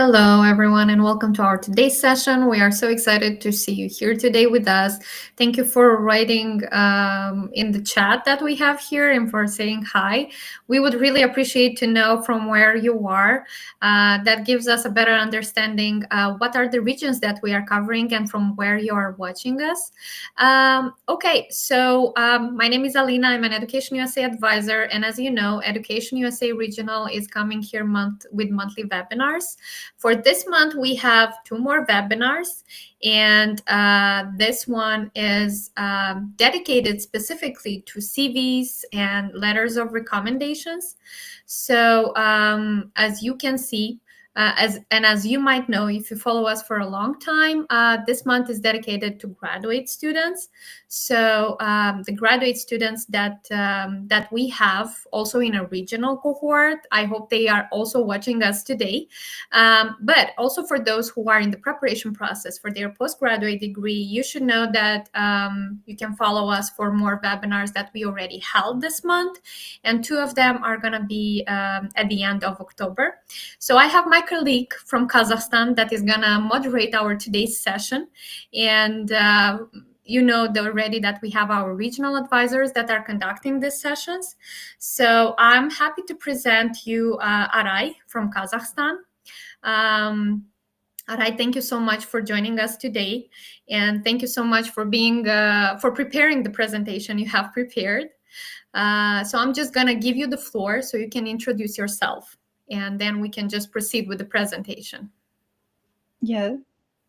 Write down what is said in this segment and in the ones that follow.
Hello, everyone, and welcome to our today's session. We are so excited to see you here today with us. Thank you for writing in the chat that we have here and for saying hi. We would really appreciate to know from where you are. That gives us a better understanding what are the regions that we are covering and from where you are watching us. My name is Alina. I'm an Education USA advisor, and as you know, Education USA Regional is coming here with monthly webinars. For this month, we have 2 more webinars, and this one is dedicated specifically to CVs and letters of recommendations. So as you can see, as you might know, if you follow us for a long time, this month is dedicated to graduate students. So the graduate students that we have also in a regional cohort, I hope they are also watching us today. But also for those who are in the preparation process for their postgraduate degree, you should know that you can follow us for more webinars that we already held this month, and 2 of them are going to be at the end of October. So I have my colleague from Kazakhstan that is going to moderate our today's session, and you know already that we have our regional advisors that are conducting these sessions. So I'm happy to present you Aray from Kazakhstan. Aray, thank you so much for joining us today, and thank you so much for preparing the presentation you have prepared. So I'm just gonna give you the floor so you can introduce yourself, and then we can just proceed with the presentation. Yeah,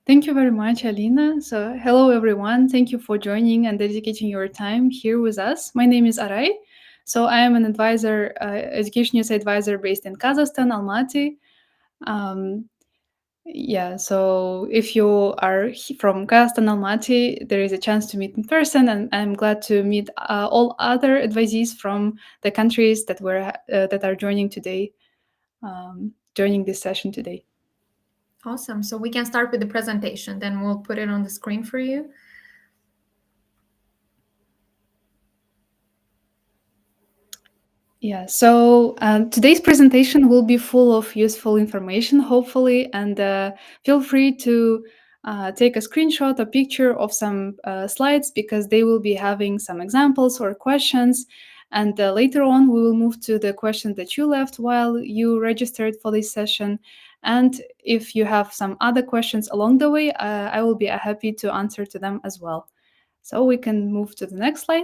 thank you very much, Alina. So hello, everyone. Thank you for joining and dedicating your time here with us. My name is Aray. So I am an advisor, EducationUSA advisor based in Kazakhstan, Almaty. So if you are from Kazakhstan, Almaty, there is a chance to meet in person, and I'm glad to meet all other advisees from the countries that are joining today, joining this session today. Awesome. So we can start with the presentation, then we'll put it on the screen for you. Yeah, so today's presentation will be full of useful information, hopefully, and feel free to take a screenshot or picture of some slides because they will be having some examples or questions. And later on, we will move to the questions that you left while you registered for this session. And if you have some other questions along the way, I will be happy to answer to them as well. So we can move to the next slide.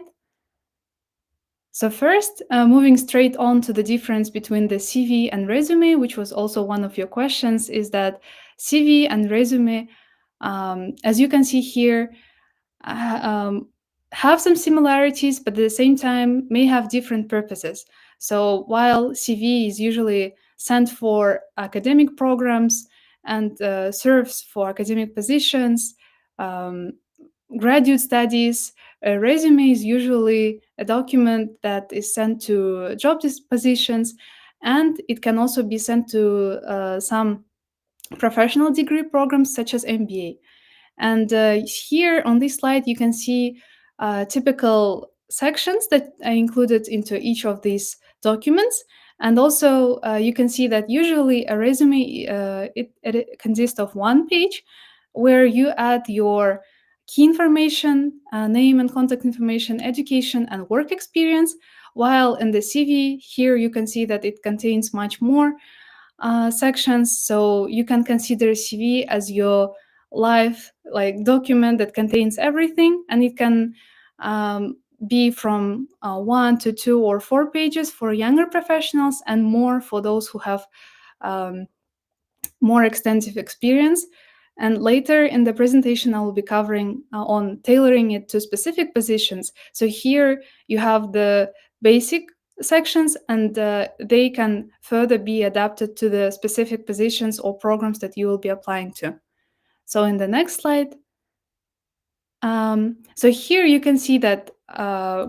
So first, moving straight on to the difference between the CV and resume, which was also one of your questions, is that CV and resume, as you can see here, have some similarities, but at the same time may have different purposes. So while CV is usually sent for academic programs and serves for academic positions, graduate studies, a resume is usually a document that is sent to job positions, and it can also be sent to some professional degree programs such as MBA. And here on this slide, you can see typical sections that are included into each of these documents. And also, you can see that usually a resume, it consists of 1 page where you add your key information, name and contact information, education, and work experience. While in the CV, here you can see that it contains much more sections. So you can consider CV as your life document that contains everything, and it can be from 1 to 2 or 4 pages for younger professionals and more for those who have more extensive experience. And later in the presentation, I will be covering on tailoring it to specific positions. So here you have the basic sections, and they can further be adapted to the specific positions or programs that you will be applying to. So in the next slide, so here you can see that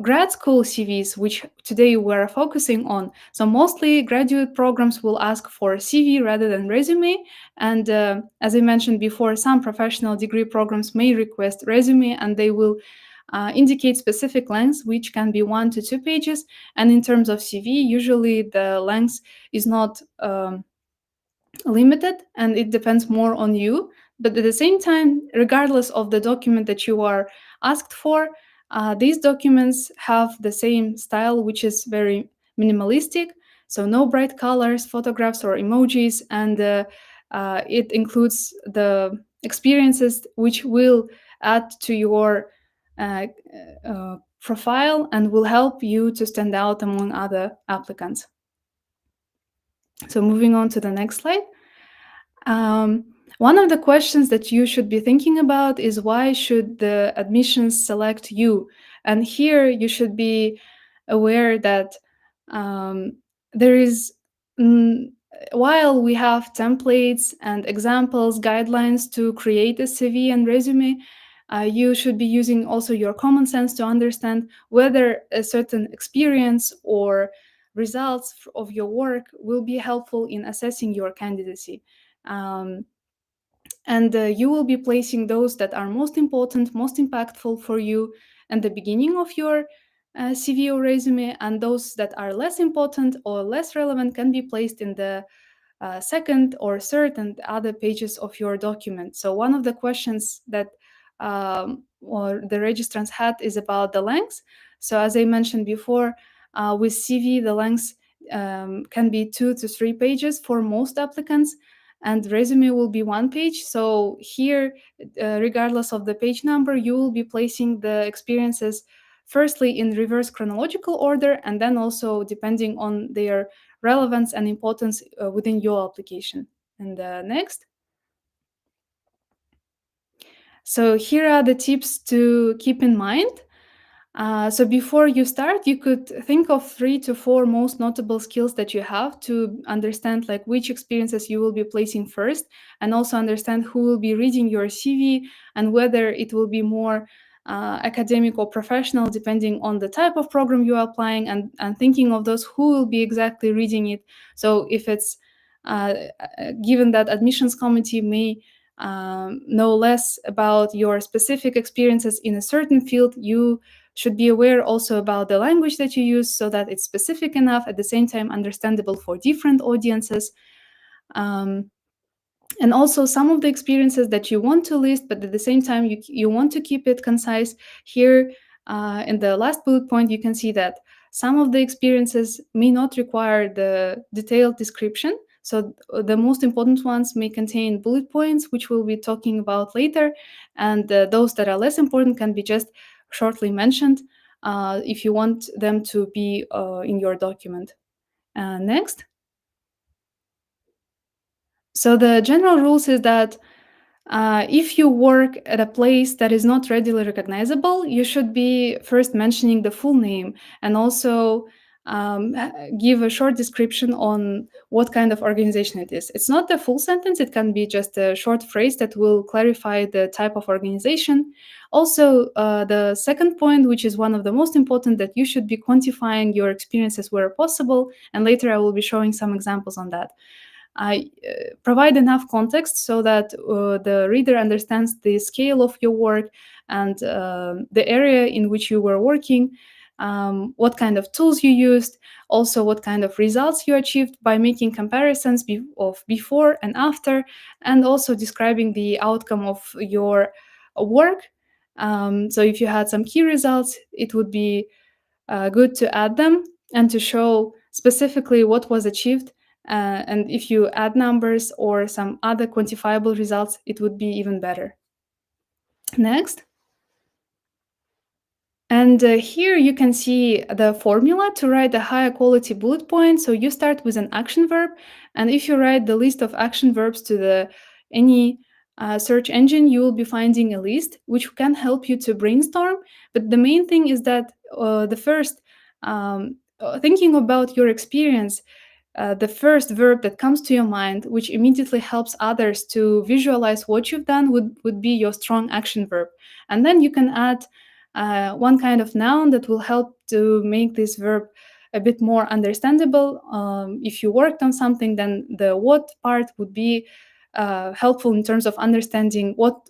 grad school CVs, which today we're focusing on, so mostly graduate programs will ask for CV rather than resume. And as I mentioned before, some professional degree programs may request resume, and they will indicate specific lengths, which can be 1 to 2 pages. And in terms of CV, usually the length is not limited and it depends more on you. But at the same time, regardless of the document that you are asked for, these documents have the same style, which is very minimalistic. So no bright colors, photographs, or emojis, and it includes the experiences which will add to your uh, profile and will help you to stand out among other applicants. So moving on to the next slide. Um, One of the questions that you should be thinking about is why should the admissions select you? And here you should be aware that um, there is, mm, while we have templates and examples, guidelines to create a CV and resume, you should be using also your common sense to understand whether a certain experience or results of your work will be helpful in assessing your candidacy. Um, and you will be placing those that are most important, most impactful for you at the beginning of your CV or resume, and those that are less important or less relevant can be placed in the second or third and other pages of your document. So one of the questions that or the registrants had is about the length. So as I mentioned before, with CV, the length can be 2 to 3 pages for most applicants, and resume will be 1 page. So here, regardless of the page number, you will be placing the experiences firstly in reverse chronological order, and then also depending on their relevance and importance within your application. And next. So here are the tips to keep in mind. So before you start, you could think of 3 to 4 most notable skills that you have to understand like which experiences you will be placing first, and also understand who will be reading your CV and whether it will be more academic or professional depending on the type of program you are applying, and thinking of those who will be exactly reading it. So if it's given that admissions committee may know less about your specific experiences in a certain field, you should be aware also about the language that you use so that it's specific enough, at the same time understandable for different audiences. Um, and also some of the experiences that you want to list, but at the same time you want to keep it concise. Here in the last bullet point, you can see that some of the experiences may not require the detailed description. So the most important ones may contain bullet points, which we'll be talking about later, and those that are less important can be just shortly mentioned if you want them to be in your document. Next. So the general rules is that if you work at a place that is not readily recognizable, you should be first mentioning the full name, and also give a short description on what kind of organization it is. It's not the full sentence, it can be just a short phrase that will clarify the type of organization. Also, the second point, which is one of the most important, that you should be quantifying your experiences where possible, and later I will be showing some examples on that. I provide enough context so that the reader understands the scale of your work and the area in which you were working, what kind of tools you used, also what kind of results you achieved by making comparisons of before and after, and also describing the outcome of your work. So if you had some key results, it would be good to add them and to show specifically what was achieved. And if you add numbers or some other quantifiable results, it would be even better. Next. And here you can see the formula to write a higher quality bullet point. So you start with an action verb, and if you write the list of action verbs to any search engine, you will be finding a list which can help you to brainstorm. But the main thing is that the first, thinking about your experience, the first verb that comes to your mind, which immediately helps others to visualize what you've done, would be your strong action verb. And then you can add one kind of noun that will help to make this verb a bit more understandable. If you worked on something, then the what part would be helpful in terms of understanding what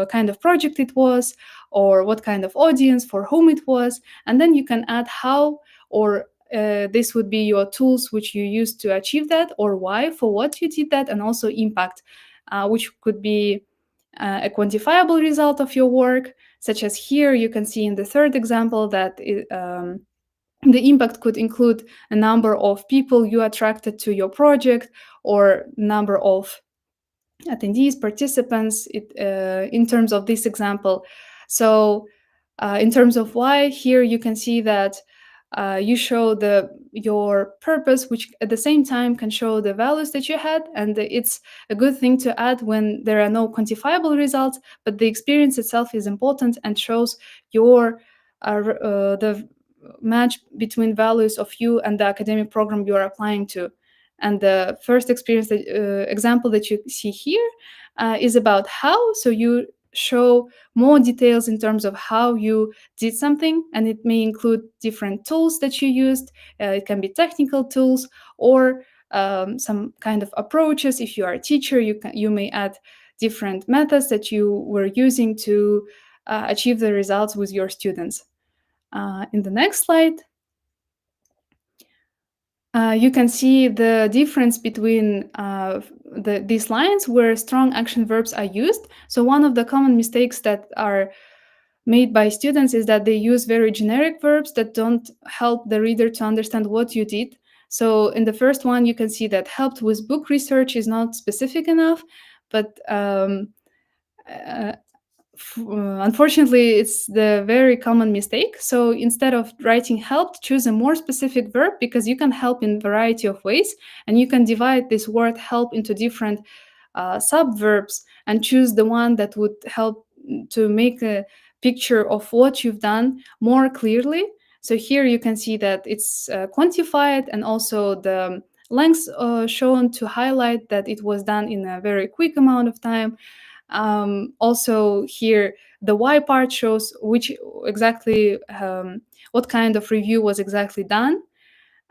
kind of project it was, or what kind of audience for whom it was. And then you can add how or this would be your tools which you used to achieve that, or why, for what you did that, and also impact, which could be a quantifiable result of your work, such as here you can see in the third example that the impact could include a number of people you attracted to your project, or number of attendees, participants, in terms of this example. So in terms of why, here you can see that you show your purpose, which at the same time can show the values that you had. And it's a good thing to add when there are no quantifiable results, but the experience itself is important and shows the match between values of you and the academic program you are applying to. And the first example that you see here is about how. So you show more details in terms of how you did something, and it may include different tools that you used. It can be technical tools, or some kind of approaches. If you are a teacher, you may add different methods that you were using to achieve the results with your students. In the next slide, you can see the difference between these lines where strong action verbs are used. So one of the common mistakes that are made by students is that they use very generic verbs that don't help the reader to understand what you did. So in the first one, you can see that helped with book research is not specific enough, but unfortunately, it's the very common mistake. So instead of writing helped, choose a more specific verb, because you can help in a variety of ways, and you can divide this word help into different subverbs and choose the one that would help to make a picture of what you've done more clearly. So here you can see that it's quantified, and also the length shown to highlight that it was done in a very quick amount of time. Also here, the why part shows which exactly what kind of review was exactly done.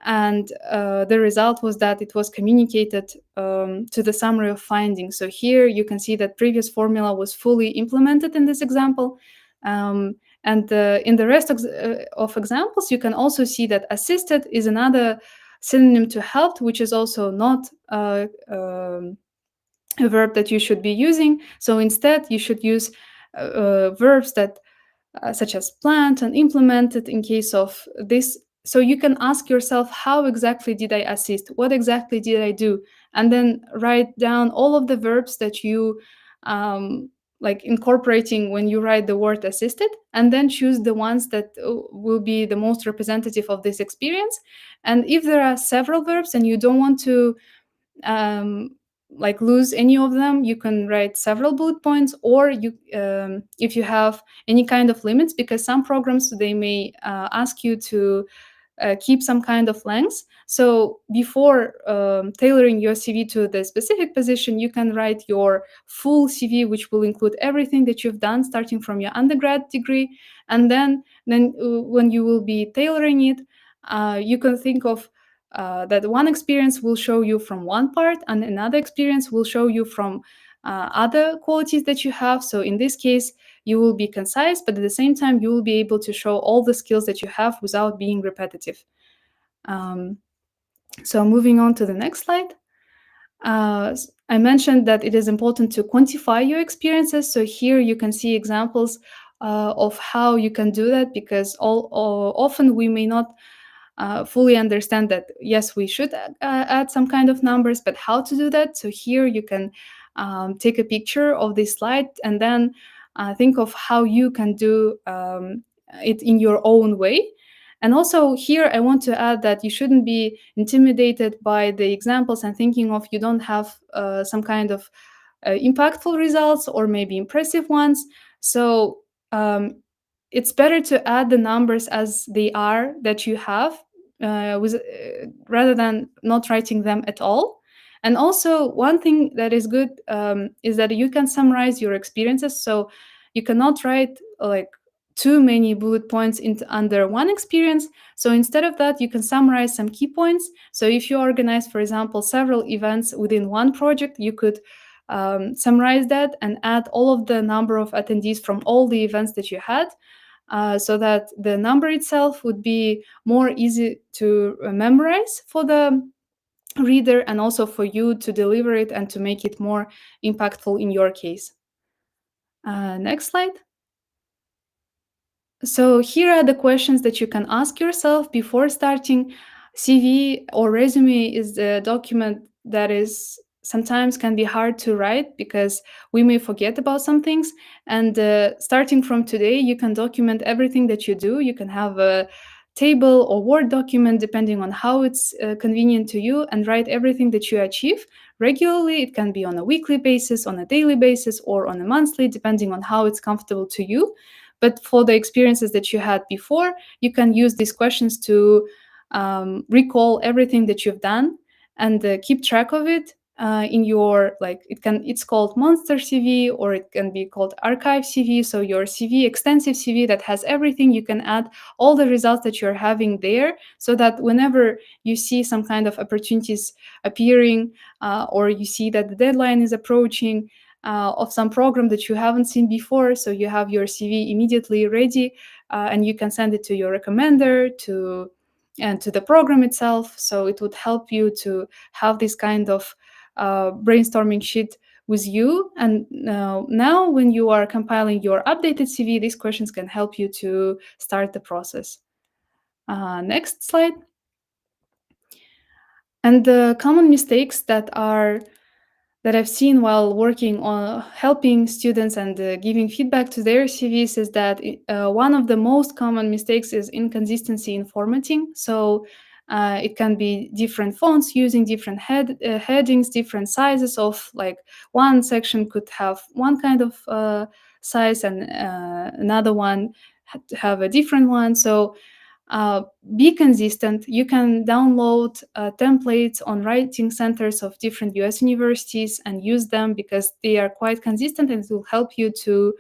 And the result was that it was communicated to the summary of findings. So here you can see that previous formula was fully implemented in this example. And in the rest of examples, you can also see that assisted is another synonym to helped, which is also not a verb that you should be using. So instead, you should use verbs that such as planned and implemented in case of this. So you can ask yourself, how exactly did I assist? What exactly did I do? And then write down all of the verbs that you like incorporating when you write the word assisted, and then choose the ones that will be the most representative of this experience. And if there are several verbs and you don't want to like lose any of them, you can write several bullet points, or you if you have any kind of limits, because some programs, they may ask you to keep some kind of length. So before tailoring your CV to the specific position, you can write your full CV, which will include everything that you've done starting from your undergrad degree. And then when you will be tailoring it, you can think of that one experience will show you from one part, and another experience will show you from other qualities that you have. So in this case, you will be concise, but at the same time, you will be able to show all the skills that you have without being repetitive. So moving on to the next slide. I mentioned that it is important to quantify your experiences. So here you can see examples of how you can do that, because often we may not fully understand that, yes, we should add some kind of numbers, but how to do that. So here you can take a picture of this slide, and then think of how you can do it in your own way. And also here, I want to add that you shouldn't be intimidated by the examples and thinking of you don't have some kind of impactful results, or maybe impressive ones. So it's better to add the numbers as they are that you have, rather than not writing them at all. And also, one thing that is good is that you can summarize your experiences. So you cannot write like too many bullet points under one experience. So instead of that, you can summarize some key points. So if you organize, for example, several events within one project, you could summarize that and add all of the number of attendees from all the events that you had. so that the number itself would be more easy to memorize for the reader, and also for you to deliver it and to make it more impactful in your case. Next slide. So here are the questions that you can ask yourself before starting. CV or resume is the document that is sometimes can be hard to write because we may forget about some things. And starting from today, you can document everything that you do. You can have a table or Word document depending on how it's convenient to you, and write everything that you achieve regularly. It can be on a weekly basis, on a daily basis, or on a monthly, depending on how it's comfortable to you. But for the experiences that you had before, you can use these questions to recall everything that you've done, and keep track of it in your, like, it's called monster CV, or it can be called archive CV. So your CV, extensive CV that has everything, you can add all the results that you're having there, so that whenever you see some kind of opportunities appearing, or you see that the deadline is approaching, of some program that you haven't seen before, so you have your CV immediately ready, and you can send it to your recommender, and to the program itself. So it would help you to have this kind of brainstorming sheet with you. And now when you are compiling your updated CV, these questions can help you to start the process. Next slide. And the common mistakes that I've seen while working on helping students and giving feedback to their CVs is that one of the most common mistakes is inconsistency in formatting. So it can be different fonts using different headings, different sizes of, like, one section could have one kind of size, and another one have a different one. So be consistent. You can download templates on writing centers of different US universities and use them, because they are quite consistent, and it will help you to,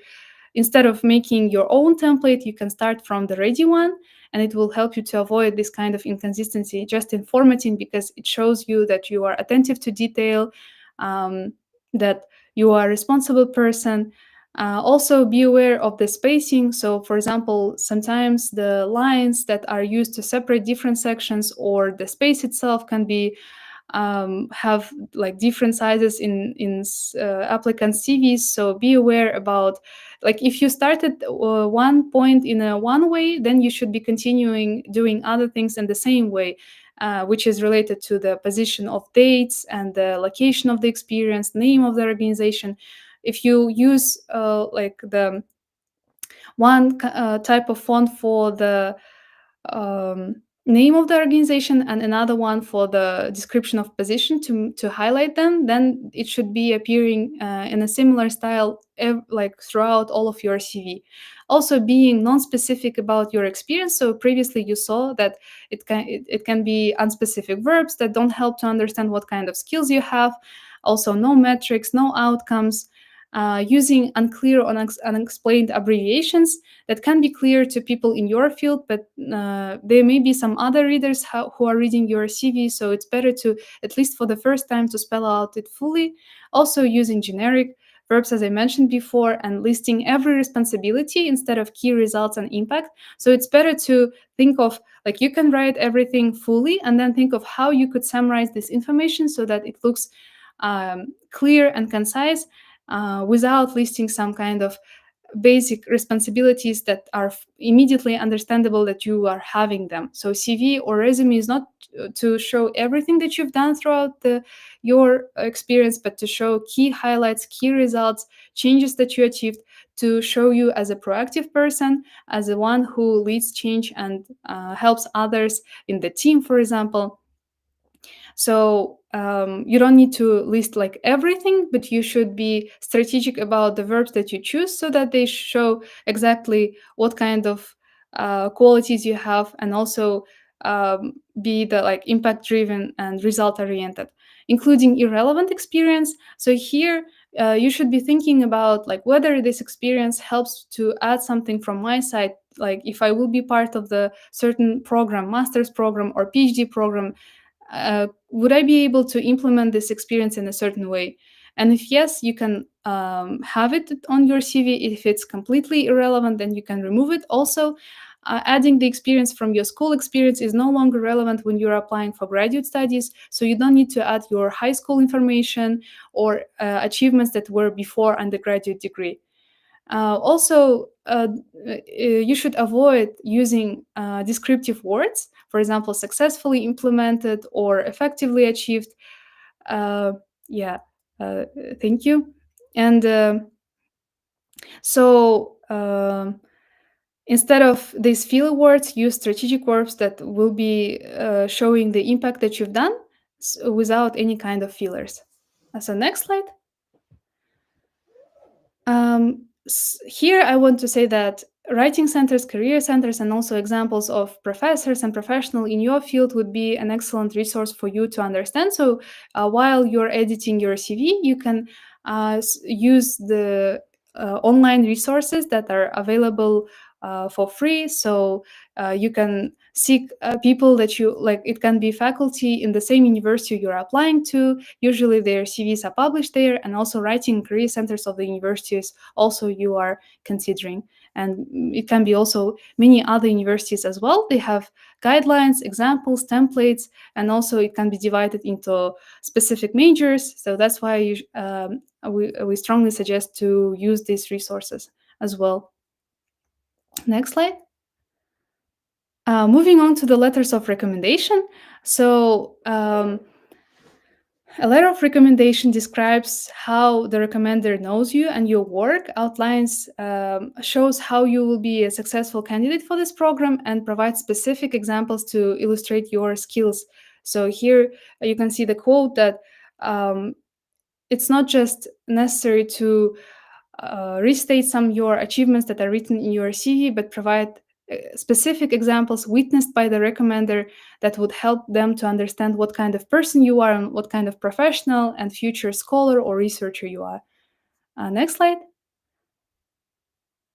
instead of making your own template, you can start from the ready one, and it will help you to avoid this kind of inconsistency just in formatting, because it shows you that you are attentive to detail, that you are a responsible person. Also, be aware of the spacing. So, for example, sometimes the lines that are used to separate different sections, or the space itself, can be have like different sizes in applicants' CVs. So be aware about, like, if you started one point in a one way, then you should be continuing doing other things in the same way. Which is related to the position of dates and the location of the experience, name of the organization. If you use like the one type of font for the name of the organization, and another one for the description of position to highlight them, then it should be appearing in a similar style like throughout all of your CV. Also, being non-specific about your experience. So previously you saw that it can be unspecific verbs that don't help to understand what kind of skills you have. Also, no metrics, no outcomes. Using unclear or unexplained abbreviations that can be clear to people in your field, but there may be some other readers who are reading your CV, so it's better to, at least for the first time, to spell out it fully. Also, using generic verbs, as I mentioned before, and listing every responsibility instead of key results and impact. So it's better to think of, like, you can write everything fully, and then think of how you could summarize this information so that it looks clear and concise, without listing some kind of basic responsibilities that are immediately understandable that you are having them. So CV or resume is not to show everything that you've done throughout your experience, but to show key highlights, key results, changes that you achieved, to show you as a proactive person, as the one who leads change and helps others in the team, for example. So you don't need to list like everything, but you should be strategic about the verbs that you choose, so that they show exactly what kind of qualities you have, and also be the, like, impact driven and result oriented, including irrelevant experience. So here you should be thinking about, like, whether this experience helps to add something from my side. Like, if I will be part of the certain program, master's program or PhD program, would I be able to implement this experience in a certain way? And if yes, you can have it on your CV. If it's completely irrelevant, then you can remove it. Also, adding the experience from your school experience is no longer relevant when you're applying for graduate studies. So you don't need to add your high school information or achievements that were before undergraduate degree. Also, you should avoid using descriptive words, for example, successfully implemented or effectively achieved. Uh, yeah, uh, thank you. And so instead of these filler words, use strategic verbs that will be showing the impact that you've done without any kind of fillers. So next slide. Here, I want to say that writing centers, career centers, and also examples of professors and professional in your field would be an excellent resource for you to understand. So while you're editing your CV, you can use the online resources that are available for free. So you can seek people that you like. It can be faculty in the same university you're applying to. Usually their CVs are published there, and also writing career centers of the universities also you are considering. And it can be also many other universities as well. They have guidelines, examples, templates, and also it can be divided into specific majors. So that's why we strongly suggest to use these resources as well. Next slide. Moving on to the letters of recommendation. So a letter of recommendation describes how the recommender knows you and your work, outlines, shows how you will be a successful candidate for this program, and provides specific examples to illustrate your skills. So here you can see the quote that it's not just necessary to restate some your achievements that are written in your CV, but provide specific examples witnessed by the recommender that would help them to understand what kind of person you are and what kind of professional and future scholar or researcher you are. Next slide.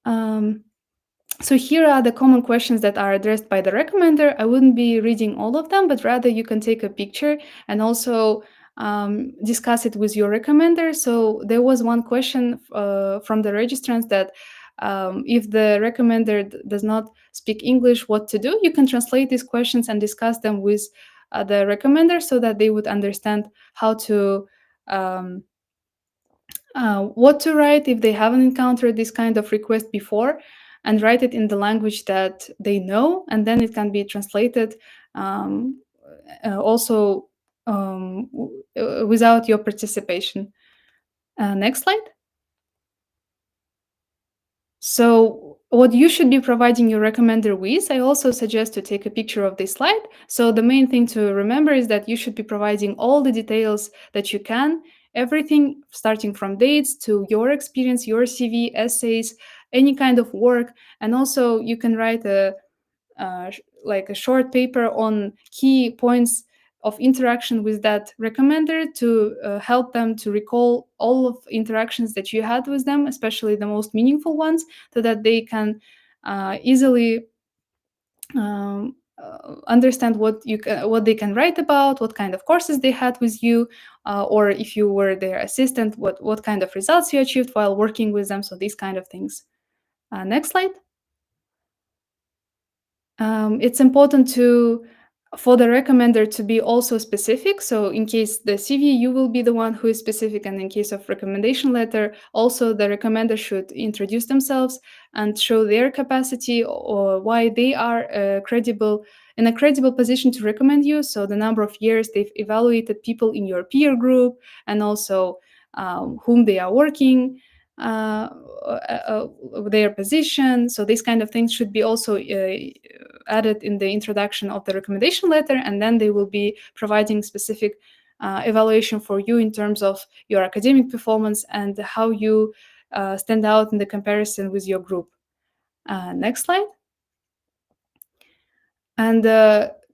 So here are the common questions that are addressed by the recommender. I wouldn't be reading all of them, but rather you can take a picture and also discuss it with your recommender. So there was one question from the registrants that if the recommender does not speak English, what to do? You can translate these questions and discuss them with the recommender so that they would understand how to what to write if they haven't encountered this kind of request before, and write it in the language that they know, and then it can be translated also without your participation. Next slide. So what you should be providing your recommender with, I also suggest to take a picture of this slide. So the main thing to remember is that you should be providing all the details that you can, everything starting from dates to your experience, your CV, essays, any kind of work. And also you can write like a short paper on key points of interaction with that recommender to help them to recall all of interactions that you had with them, especially the most meaningful ones, so that they can easily understand what they can write about, what kind of courses they had with you, or if you were their assistant, what kind of results you achieved while working with them. So these kind of things. Next slide. It's important for the recommender to be also specific. So in case the CV, you will be the one who is specific, and in case of recommendation letter, also the recommender should introduce themselves and show their capacity or why they are in a credible position to recommend you. So the number of years they've evaluated people in your peer group, and also whom they are working, their position. So these kind of things should be also added in the introduction of the recommendation letter, and then they will be providing specific evaluation for you in terms of your academic performance and how you stand out in the comparison with your group. Next slide. And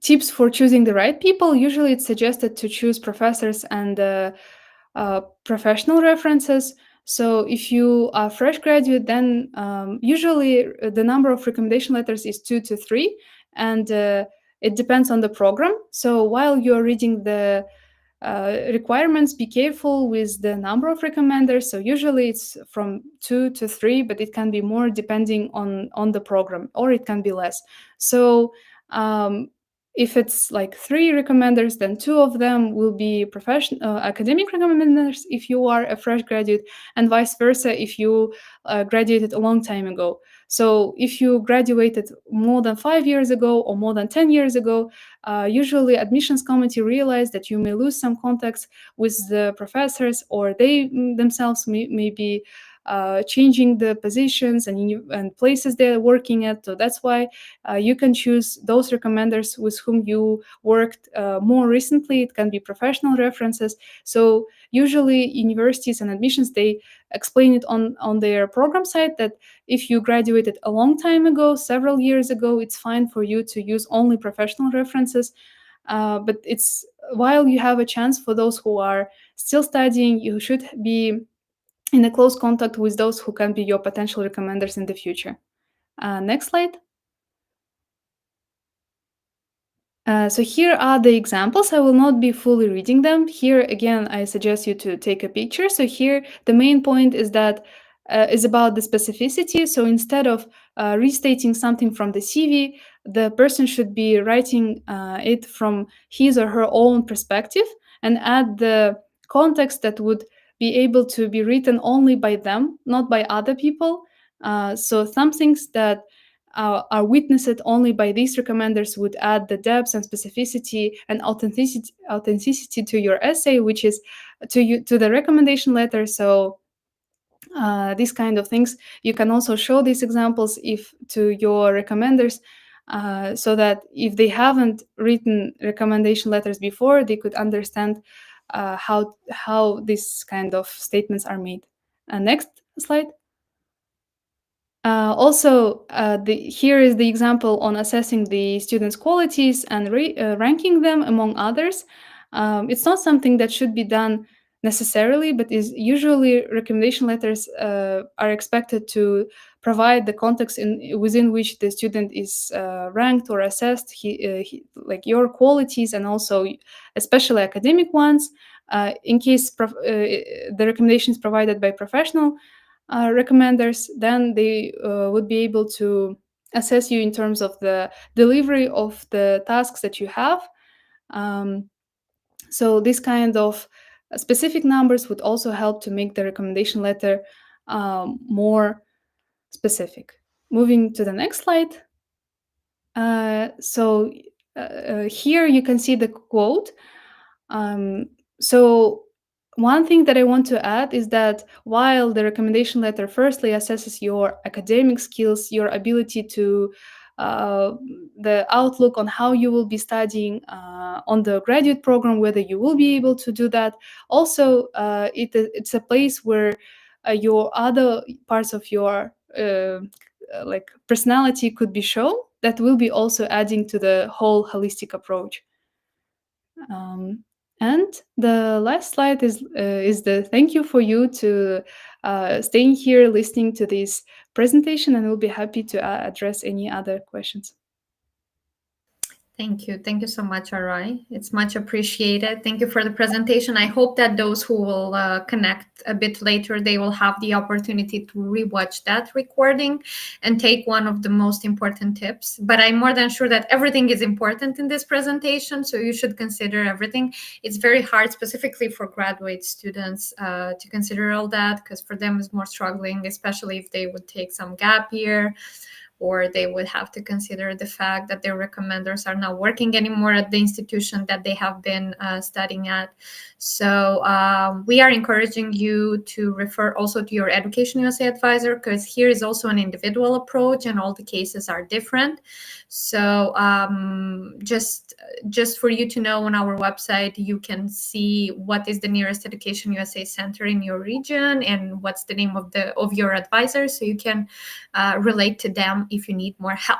tips for choosing the right people. Usually it's suggested to choose professors and professional references. So if you are fresh graduate, then usually the number of recommendation letters is 2 to 3, and it depends on the program. So while you're reading the requirements, be careful with the number of recommenders. So usually it's from 2 to 3, but it can be more depending on the program, or it can be less. So if it's like 3 recommenders, then 2 of them will be professional academic recommenders if you are a fresh graduate, and vice versa if you graduated a long time ago. So if you graduated more than 5 years ago or more than 10 years ago, usually admissions committee realize that you may lose some contacts with the professors, or they themselves may be changing the positions and places they're working at. So that's why you can choose those recommenders with whom you worked more recently. It can be professional references. So usually universities and admissions, they explain it on their program site that if you graduated a long time ago, several years ago, it's fine for you to use only professional references. But it's while you have a chance, for those who are still studying, you should be in a close contact with those who can be your potential recommenders in the future. Next slide. So here are the examples. I will not be fully reading them. Here, again, I suggest you to take a picture. So here, the main point is that is about the specificity. So instead of restating something from the CV, the person should be writing it from his or her own perspective and add the context that would be able to be written only by them, not by other people. So some things that are witnessed only by these recommenders would add the depth and specificity and authenticity to your essay, which is to the recommendation letter. So these kind of things, you can also show these examples if to your recommenders, so that if they haven't written recommendation letters before, they could understand how these kind of statements are made. Next slide. Here is the example on assessing the students' qualities and ranking them among others. It's not something that should be done necessarily, but is usually recommendation letters are expected to provide the context within which the student is ranked or assessed, like your qualities, and also especially academic ones. In case the recommendation is provided by professional recommenders, then they would be able to assess you in terms of the delivery of the tasks that you have. So this kind of specific numbers would also help to make the recommendation letter more specific. Moving to the next slide. Here you can see the quote. So one thing that I want to add is that while the recommendation letter firstly assesses your academic skills, your ability to the outlook on how you will be studying on the graduate program, whether you will be able to do that. Also, it's a place where your other parts of your like personality could be shown, that will be also adding to the whole holistic approach. And the last slide is the thank you for you to staying here listening to this presentation, and we'll be happy to address any other questions. Thank you. Thank you so much, Aray. It's much appreciated. Thank you for the presentation. I hope that those who will connect a bit later, they will have the opportunity to rewatch that recording and take one of the most important tips. But I'm more than sure that everything is important in this presentation, so you should consider everything. It's very hard, specifically for graduate students, to consider all that, because for them it's more struggling, especially if they would take some gap year, or they would have to consider the fact that their recommenders are not working anymore at the institution that they have been studying at. So we are encouraging you to refer also to your EducationUSA advisor, because here is also an individual approach and all the cases are different. So just for you to know, on our website, you can see what is the nearest EducationUSA center in your region and what's the name of your advisor, so you can relate to them if you need more help.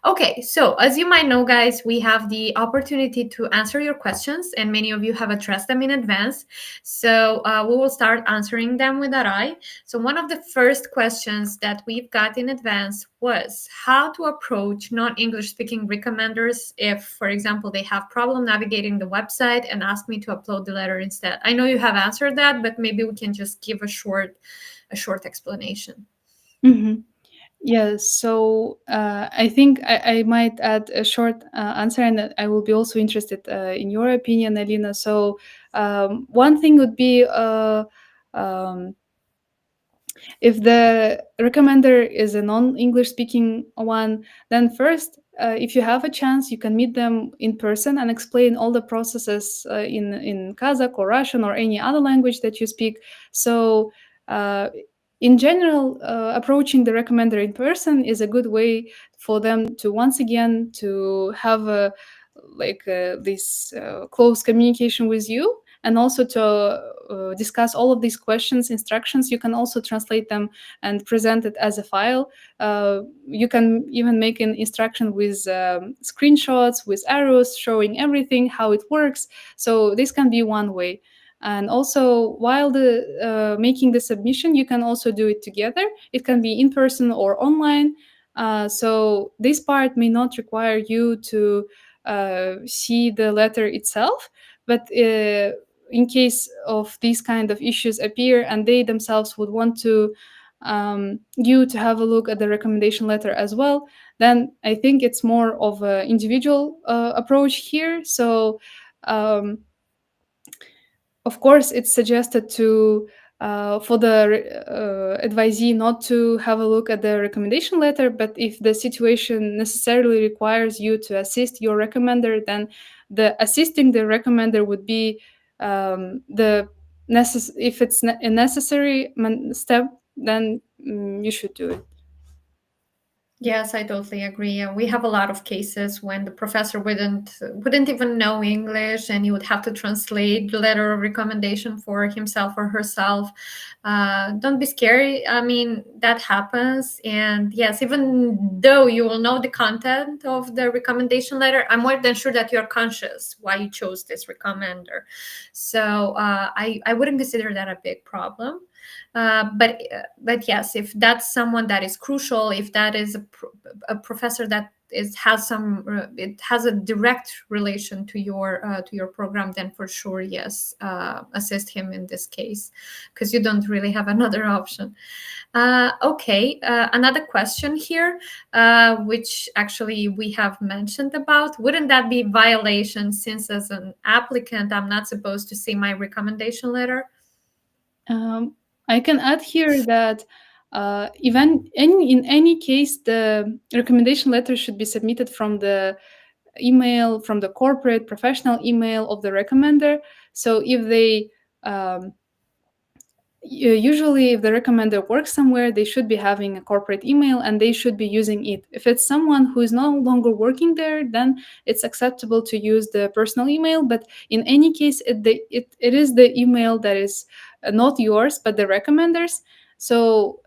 Okay, so as you might know, guys, we have the opportunity to answer your questions, and many of you have addressed them in advance. So we will start answering them with Arai. So, one of the first questions that we've got in advance was how to approach non English speaking recommenders if, for example, they have problem navigating the website and ask me to upload the letter instead. I know you have answered that, but maybe we can just give a short explanation. Mhm. Yeah, so I think I might add a short answer, and that I will be also interested in your opinion, Alina. So, one thing would be um, if the recommender is a non-English speaking one, then first, if you have a chance, you can meet them in person and explain all the processes in Kazakh or Russian or any other language that you speak. So, uh, in general, approaching the recommender in person is a good way for them to once again to have a this close communication with you, and also to discuss all of these questions, instructions. You can also translate them and present it as a file. You can even make an instruction with screenshots, with arrows showing everything, how it works. So this can be one way. And also, while the making the submission, you can also do it together. It can be in person or online. So this part may not require you to see the letter itself, but in case of these kind of issues appear and they themselves would want to you to have a look at the recommendation letter as well, then I think it's more of an individual approach here. So um, of course, it's suggested to for the advisee not to have a look at the recommendation letter, but if the situation necessarily requires you to assist your recommender, then the assisting the recommender would be if it's a necessary step, then you should do it. Yes, I totally agree. And we have a lot of cases when the professor wouldn't even know English, and he would have to translate the letter of recommendation for himself or herself. Don't be scary. I mean, that happens. And yes, even though you will know the content of the recommendation letter, I'm more than sure that you're conscious why you chose this recommender. So I wouldn't consider that a big problem. But yes, if that's someone that is crucial, if that is a professor that it has a direct relation to your program, then for sure, yes, assist him in this case, because you don't really have another option. Okay, another question here, which actually we have mentioned about. Wouldn't that be violation, since as an applicant I'm not supposed to see my recommendation letter? Um, I can add here that even in any case, the recommendation letter should be submitted from the email, from the corporate professional email of the recommender. So if they usually if the recommender works somewhere, they should be having a corporate email and they should be using it. If it's someone who is no longer working there, then it's acceptable to use the personal email. But in any case, it is the email that is not yours but the recommenders. So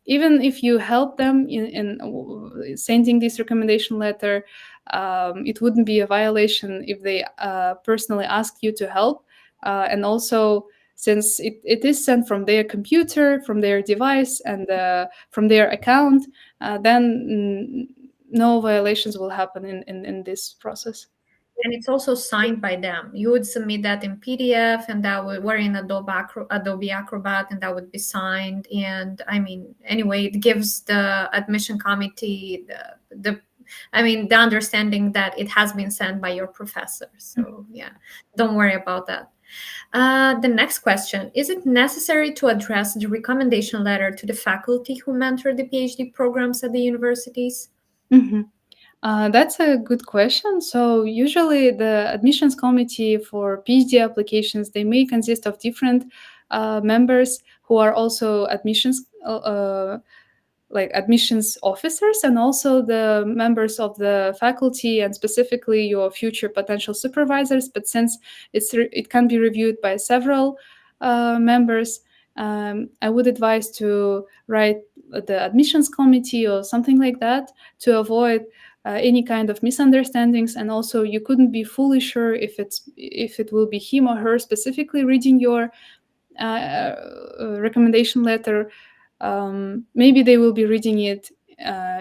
even if you help them in sending this recommendation letter, it wouldn't be a violation if they personally ask you to help. And also, since it is sent from their computer, from their device, and from their account, then no violations will happen in this process. And it's also signed by them. You would submit that in PDF, and that would we're in Adobe Acrobat, and that would be signed. And I mean, anyway, it gives the admission committee the understanding that it has been sent by your professor. So yeah, don't worry about that. The next question: is it necessary to address the recommendation letter to the faculty who mentor the PhD programs at the universities? Mhm. That's a good question. So usually the admissions committee for PhD applications, they may consist of different members who are also admissions officers, and also the members of the faculty, and specifically your future potential supervisors. But since it can be reviewed by several members, I would advise to write the admissions committee or something like that to avoid any kind of misunderstandings. And also, you couldn't be fully sure if it will be him or her specifically reading your recommendation letter. Maybe they will be reading it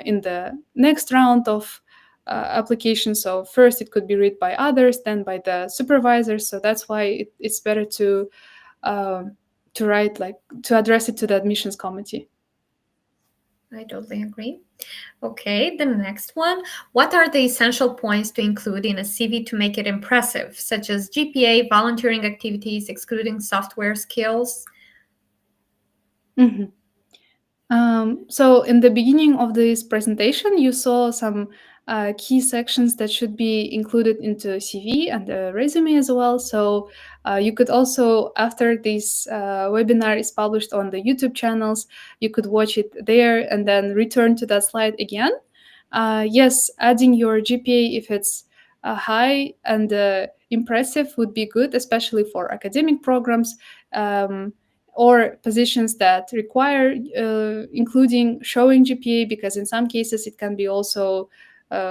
in the next round of applications. So first it could be read by others, then by the supervisors. So that's why it's better um, to write, like, to address it to the admissions committee. I totally agree. Okay, the next one. What are the essential points to include in a CV to make it impressive, such as GPA, volunteering activities, excluding software skills? Mhm. So in the beginning of this presentation, you saw some key sections that should be included into CV and the resume as well. So you could also, after this webinar is published on the YouTube channels, you could watch it there and then return to that slide again. Yes, adding your GPA if it's high and impressive would be good, especially for academic programs. Or positions that require including showing GPA, because in some cases it can be also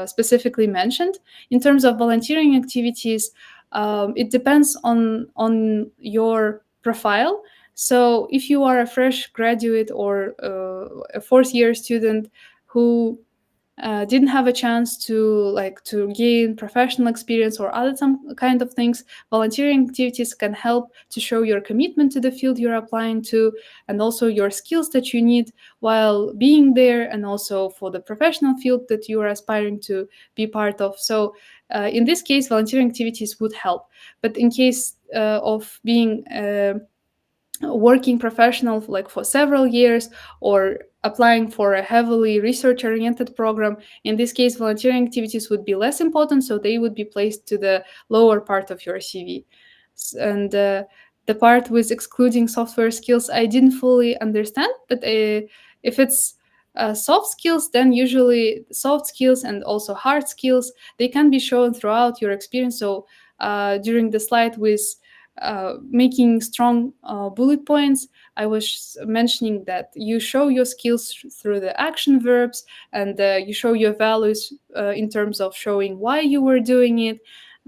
specifically mentioned. In terms of volunteering activities, it depends on your profile. So if you are a fresh graduate or a fourth year student who didn't have a chance to gain professional experience or other some kind of things, volunteering activities can help to show your commitment to the field you're applying to, and also your skills that you need while being there, and also for the professional field that you are aspiring to be part of. So in this case, volunteering activities would help. But in case of being working professional like for several years, or applying for a heavily research oriented program, in this case volunteering activities would be less important, so they would be placed to the lower part of your CV. And the part with excluding software skills, I didn't fully understand, but if it's soft skills, then usually soft skills and also hard skills, they can be shown throughout your experience. So during the slide with making strong bullet points, I was mentioning that you show your skills through the action verbs, and you show your values in terms of showing why you were doing it.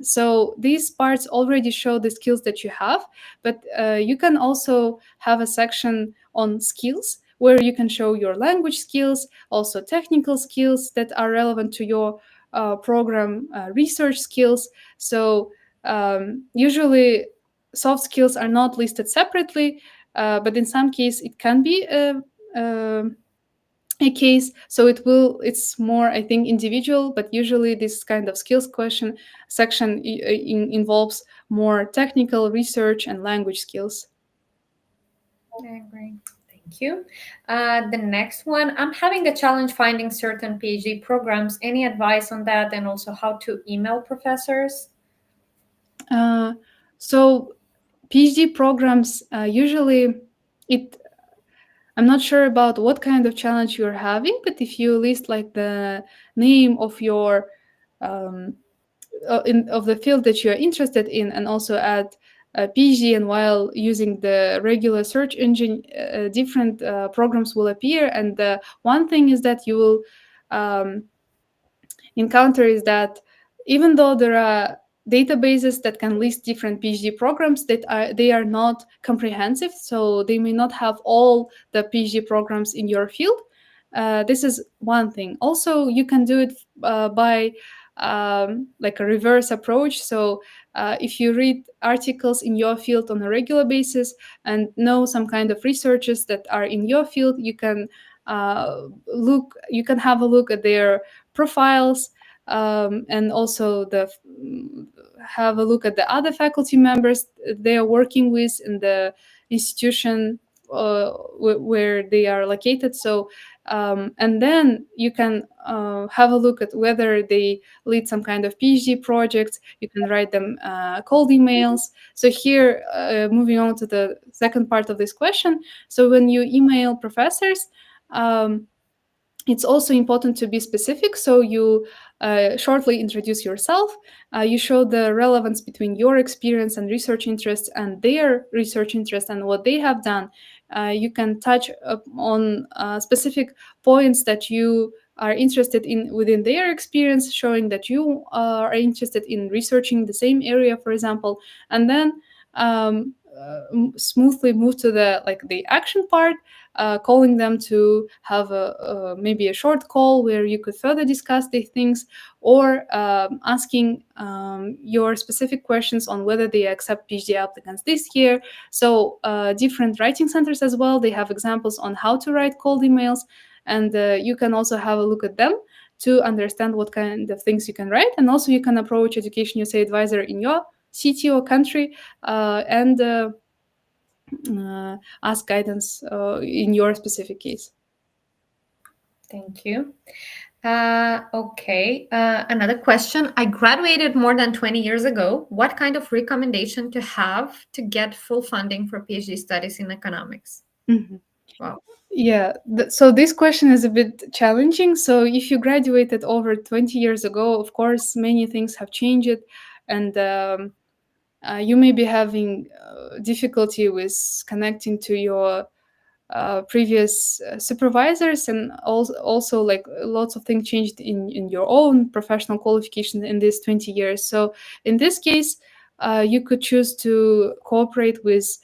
So these parts already show the skills that you have, but you can also have a section on skills where you can show your language skills, also technical skills that are relevant to your program, research skills. So usually soft skills are not listed separately, but in some case it can be a case. So it's more, I think, individual, but usually this kind of skills question section involves more technical research and language skills. I agree. Thank you. The next one, I'm having a challenge finding certain PhD programs. Any advice on that, and also how to email professors? So PhD programs usually it I'm not sure about what kind of challenge you're having, but if you list like the name of your of the field that you're interested in, and also add PhD, and while using the regular search engine, different programs will appear. And one thing is that you will um, encounter is that even though there are databases that can list different PhD programs, they are not comprehensive, so they may not have all the PhD programs in your field. This is one thing. Also, you can do it by like a reverse approach. So if you read articles in your field on a regular basis and know some kind of researchers that are in your field, you can have a look at their profiles, and also have a look at the other faculty members they are working with in the institution where they are located. So and then you can have a look at whether they lead some kind of PhD projects. You can write them cold emails. So here, moving on to the second part of this question. So when you email professors, it's also important to be specific. So you shortly introduce yourself. You show the relevance between your experience and research interests and their research interests and what they have done. You can touch on specific points that you are interested in within their experience, showing that you are interested in researching the same area, for example, and then smoothly move to the action part, calling them to have maybe a short call where you could further discuss these things, or asking your specific questions on whether they accept PhD applicants this year. So different writing centers as well, they have examples on how to write cold emails, and you can also have a look at them to understand what kind of things you can write. And also you can approach Education USA advisor in your city or country, and ask guidance in your specific case. Thank you. Okay. Another question. I graduated more than 20 years ago. What kind of recommendation to have to get full funding for PhD studies in economics? Mhm. Wow. Yeah, so this question is a bit challenging. So if you graduated over 20 years ago, of course, many things have changed, and you may be having difficulty with connecting to your previous supervisors, and also like lots of things changed in your own professional qualification in these 20 years. So in this case, you could choose to cooperate with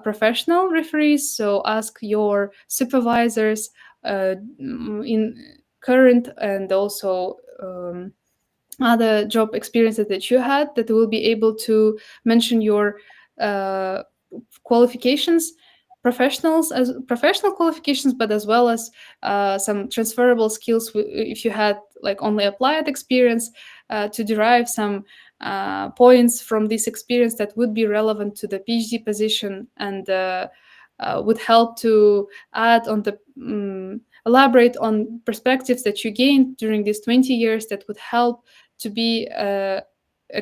professional referees, so ask your supervisors in current and also other job experiences that you had, that will be able to mention your uh, qualifications, professional qualifications, but as well as some transferable skills if you had like only applied experience, to derive some points from this experience that would be relevant to the PhD position, and would help to add on the elaborate on perspectives that you gained during these 20 years that would help to be a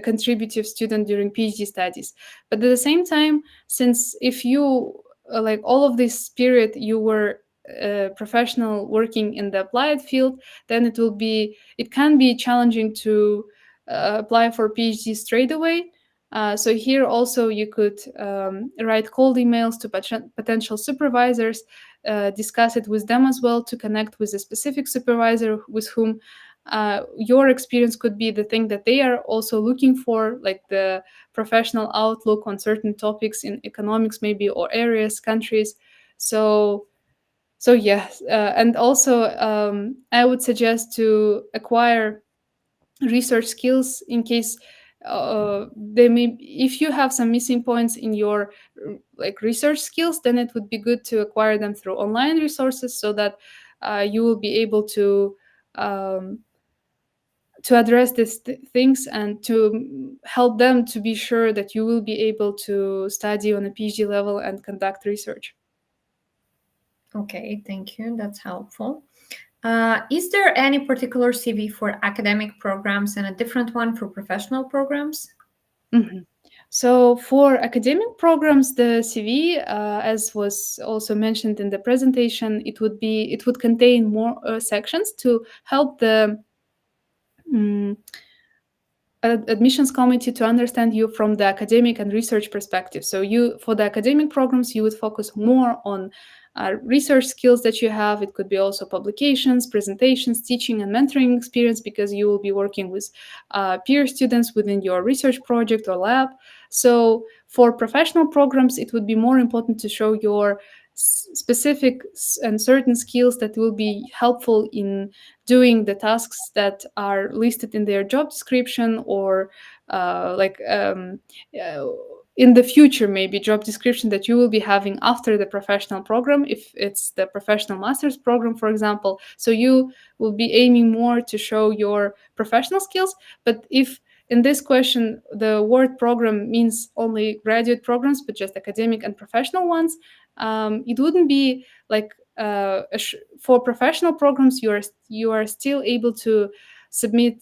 contributive student during PhD studies. But at the same time, since if you like all of this period you were a professional working in the applied field, then it can be challenging to apply for PhD straight away. So here also you could write cold emails to potential supervisors, discuss it with them as well, to connect with a specific supervisor with whom your experience could be the thing that they are also looking for, like the professional outlook on certain topics in economics, maybe, or areas, countries. So yes, and also I would suggest to acquire research skills in case they may, if you have some missing points in your like research skills, then it would be good to acquire them through online resources, so that you will be able um, to address these things, and to help them to be sure that you will be able to study on a PhD level and conduct research. Okay, thank you. That's helpful. Is there any particular CV for academic programs and a different one for professional programs? Mhm. So for academic programs, the CV, as was also mentioned in the presentation, it would contain more sections to help the mm, admissions committee to understand you from the academic and research perspective. So you, for the academic programs, you would focus more on research skills that you have. It could be also publications, presentations, teaching and mentoring experience, because you will be working with peer students within your research project or lab. So for professional programs, it would be more important to show your specific and certain skills that will be helpful in doing the tasks that are listed in their job description, or like uh, in the future, maybe job description that you will be having after the professional program, if it's the professional master's program, for example. So you will be aiming more to show your professional skills. But if in this question the word program means only graduate programs, but just academic and professional ones, it wouldn't be like for professional programs you are still able to submit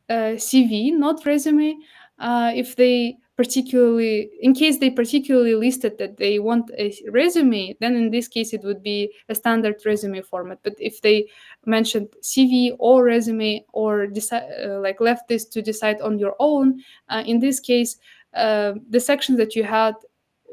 a CV, not resume, if they particularly, in case they particularly listed that they want a resume, then in this case it would be a standard resume format. But if they mentioned CV or resume, or decide, like left this to decide on your own, in this case, the section that you had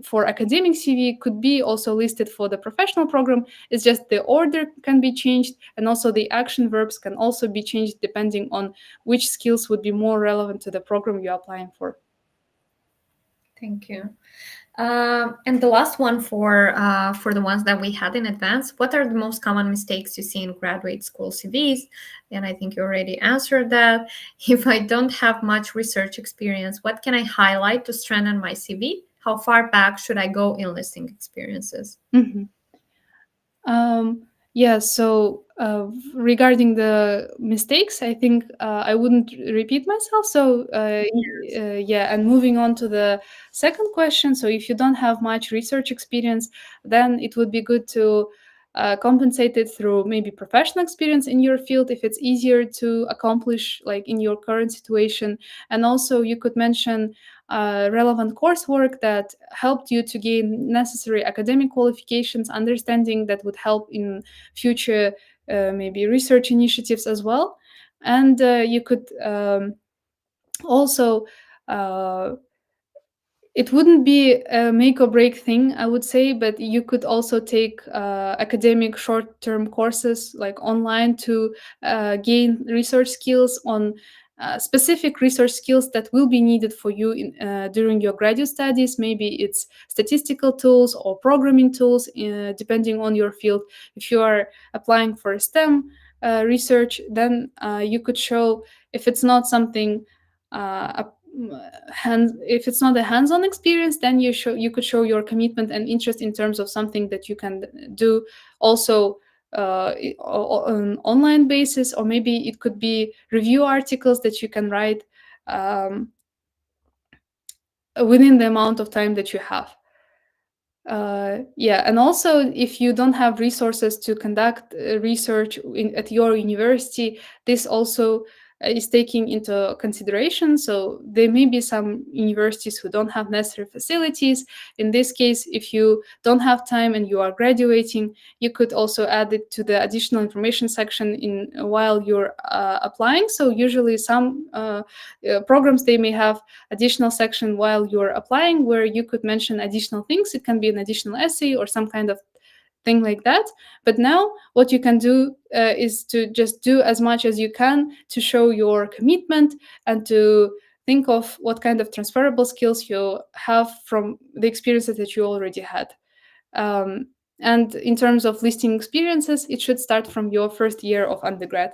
for academic CV could be also listed for the professional program. It's just the order can be changed, and also the action verbs can also be changed depending on which skills would be more relevant to the program you're applying for. Thank you. And the last one for the ones that we had in advance, what are the most common mistakes you see in graduate school CVs? And I think you already answered that. If I don't have much research experience, what can I highlight to strengthen my CV? How far back should I go in listing experiences? Mhm. Yeah, so regarding the mistakes, I think I wouldn't repeat myself. So, yeah, and moving on to the second question. So, if you don't have much research experience, then it would be good to compensate it through maybe professional experience in your field if it's easier to accomplish, like in your current situation. And also, you could mention relevant coursework that helped you to gain necessary academic qualifications, understanding that would help in future maybe research initiatives as well. And you could also it wouldn't be a make or break thing, I would say, but you could also take academic short term courses like online to gain research skills on specific research skills that will be needed for you during your graduate studies. Maybe it's statistical tools or programming tools, depending on your field. If you are applying for STEM research, then you could show, if it's not something if it's not a hands-on experience, then you could show your commitment and interest in terms of something that you can do also on an online basis, or maybe it could be review articles that you can write um, within the amount of time that you have. Yeah, and also if you don't have resources to conduct research at your university, this also is taking into consideration. So there may be some universities who don't have necessary facilities. In this case, if you don't have time and you are graduating, you could also add it to the additional information section in while you're applying. So usually some programs, they may have additional section while you're applying where you could mention additional things. It can be an additional essay or some kind of thing like that. But now what you can do is to just do as much as you can to show your commitment and to think of what kind of transferable skills you have from the experiences that you already had. um, and in terms of listing experiences, it should start from your first year of undergrad.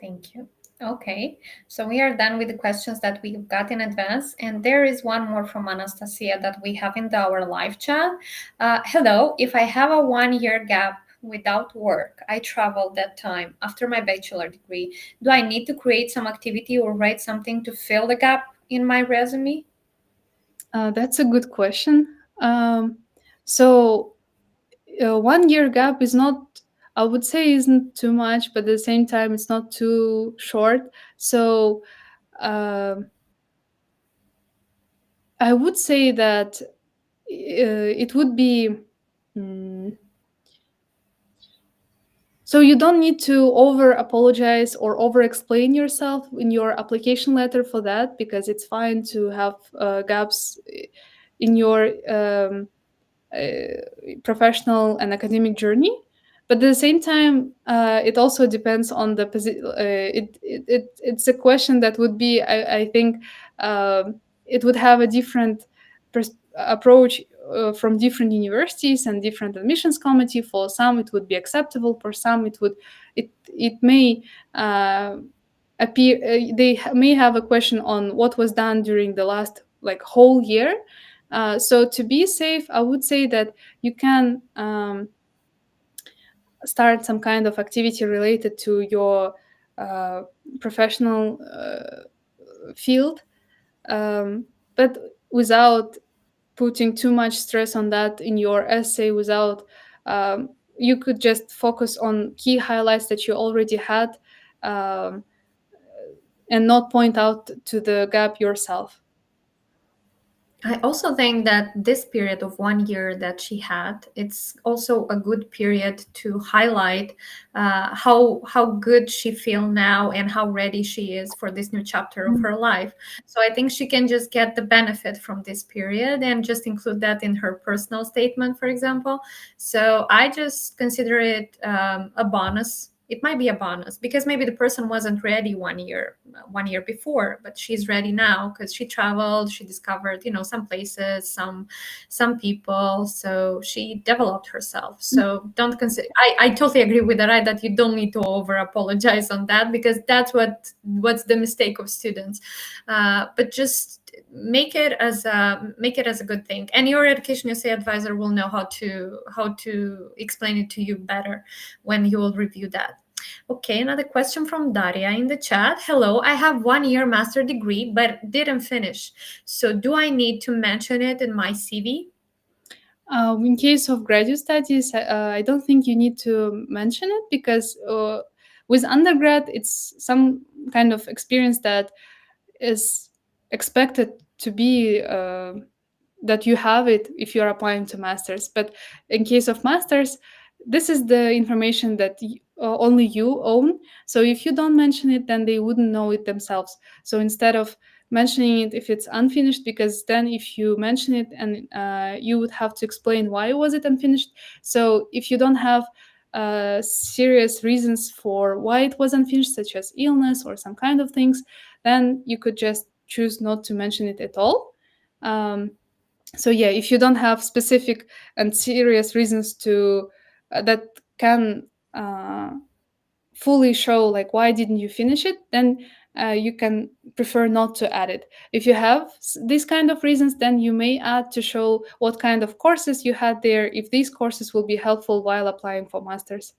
Thank you. Okay, so we are done with the questions that we got in advance, and there is one more from Anastasia that we have in our live chat. Hello, if I have a 1 year gap without work, I traveled that time after my bachelor degree, do I need to create some activity or write something to fill the gap in my resume? That's a good question. So 1 year gap is not, I would say, isn't too much, but at the same time it's not too short. So um I would say that it would be mm, so you don't need to over apologize or over explain yourself in your application letter for that, because it's fine to have gaps in your professional and academic journey. But at the same time, it also depends on the position. It's a question that would be, I think, it would have a different approach from different universities and different admissions committee. For some it would be acceptable, for some it may appear they may have a question on what was done during the last like whole year. So to be safe, I would say that you can start some kind of activity related to your uh, professional field, but without putting too much stress on that in your essay. Without you could just focus on key highlights that you already had. Um, and not point out to the gap yourself. I also think that this period of 1 year that she had, it's also a good period to highlight how good she feel now and how ready she is for this new chapter of her life. So I think she can just get the benefit from this period and just include that in her personal statement, for example. So I just consider it a bonus. It might be a bonus because maybe the person wasn't ready 1 year before, but she's ready now because she traveled, she discovered, some places, some people, so she developed herself. So don't consider, I totally agree with that, right, that you don't need to over apologize on that, because that's what's the mistake of students. But just make it as a good thing, and your Education USA advisor will know how to explain it to you better when you will review that. Okay, another question from Daria in the chat. Hello, I have 1 year master degree but didn't finish. So do I need to mention it in my CV? In case of graduate studies, I don't think you need to mention it, because with undergrad, it's some kind of experience that is expected to be that you have it if you're applying to masters. But in case of masters, this is the information that only you own. So if you don't mention it, then they wouldn't know it themselves. So instead of mentioning it if it's unfinished, because then if you mention it, and you would have to explain why was it unfinished. So if you don't have serious reasons for why it was unfinished, such as illness or some kind of things, then you could just choose not to mention it at all. Um, so yeah, if you don't have specific and serious reasons to that can fully show like why didn't you finish it, then you can prefer not to add it. If you have these kind of reasons, then you may add to show what kind of courses you had there, if these courses will be helpful while applying for masters.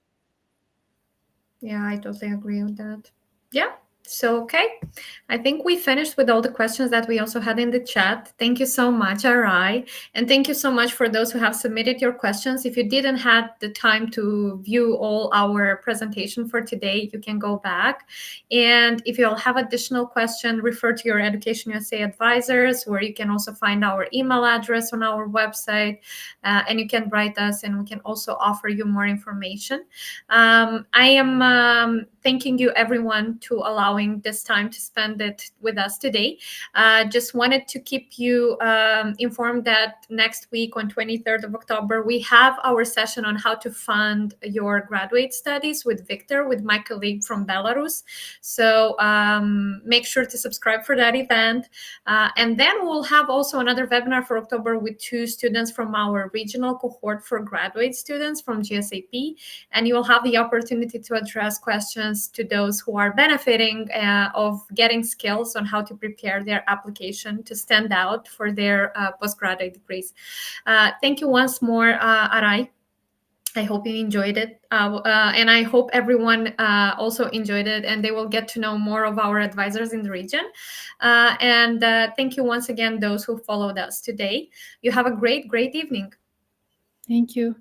Yeah, I totally agree with that. Yeah. So, okay. I think we finished with all the questions that we also had in the chat. Thank you so much, Aray. And thank you so much for those who have submitted your questions. If you didn't have the time to view all our presentation for today, you can go back. And if you all have additional questions, refer to your Education USA advisors, where you can also find our email address on our website. And you can write us, and we can also offer you more information. I am thanking you, everyone, to allowing this time to spend it with us today. Just wanted to keep you informed that next week on 23rd of October, we have our session on how to fund your graduate studies with Victor, with my colleague from Belarus. So make sure to subscribe for that event. And then we'll have also another webinar for October with 2 students from our regional cohort for graduate students from GSAP. And you will have the opportunity to address questions to those who are benefiting of getting skills on how to prepare their application to stand out for their postgraduate degrees. Thank you once more, Aray. I hope you enjoyed it. And I hope everyone also enjoyed it, and they will get to know more of our advisors in the region. And thank you once again, those who followed us today. You have a great, great evening. Thank you.